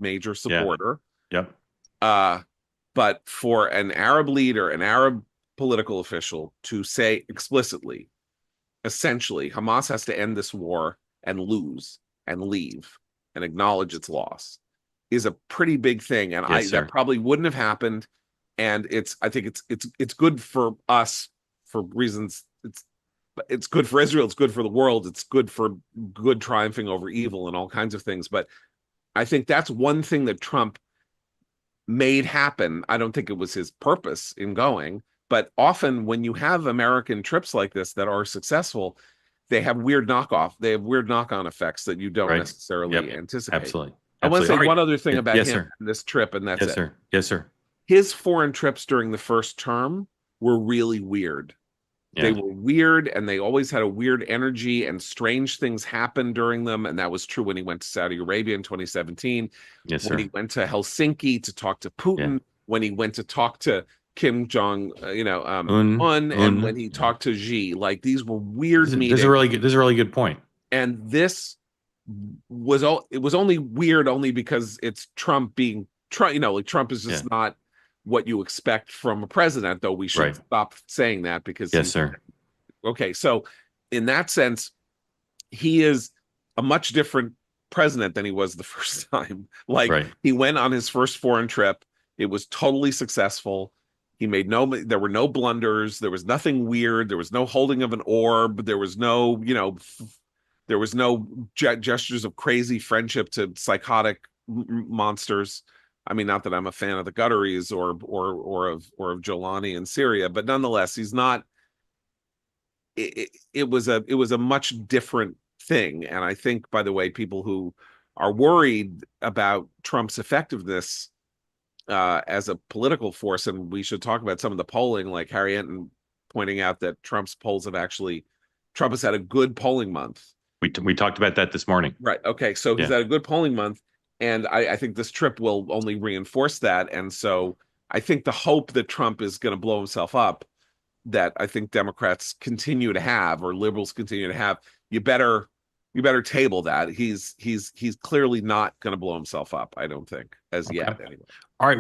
major supporter. Yep. But for an Arab leader, an Arab political official to say explicitly, essentially, Hamas has to end this war and lose and leave and acknowledge its loss is a pretty big thing. And Yes, that sir. probably wouldn't have happened. And I think it's good for us for reasons. It's good for Israel. It's good for the world. It's good for good triumphing over evil and all kinds of things. But I think that's one thing that Trump made happen. I don't think it was his purpose in going, but often when you have American trips like this that are successful, they have weird knock-on effects that you don't Right. necessarily Yep. anticipate. Absolutely. I want to Absolutely. say All right. one other thing about Yes, him sir. and this trip, and that's Yes, it. sir. Yes, sir. His foreign trips during the first term were really weird. They Yeah. were weird, and they always had a weird energy, and strange things happened during them. And that was true when he went to Saudi Arabia in 2017, Yes, when he sir. went to Helsinki to talk to Yeah. Putin, when he went to talk to Kim Jong, Un, and when he Yeah. talked to Xi. Like these were weird This is a meetings, really good. This is a really good point. and this it was only weird only because it's Trump being Trump. Like Trump is Yeah. just not what you expect from a president. Though we should Right. stop saying that because Yes, he's sir. okay. So in that sense, he is a much different president than he was the first time. Like Right. he went on his first foreign trip. It was totally successful. There were no blunders. There was nothing weird. There was no holding of an orb. There was no, there was no gestures of crazy friendship to psychotic monsters. I mean, not that I'm a fan of the Gutteries or of Jolani in Syria, but nonetheless, he's not. It was a much different thing, and I think, by the way, people who are worried about Trump's effectiveness as a political force, and we should talk about some of the polling, like Harry Enton pointing out that Trump has had a good polling month. We talked about that this morning. Right. Okay. So he's Yeah. had a good polling month, and I think this trip will only reinforce that. And so I think the hope that Trump is going to blow himself up, that I think Democrats continue to have, or liberals continue to have, you better table that. He's clearly not going to blow himself up. I don't think, as Okay. yet, anyway. All right.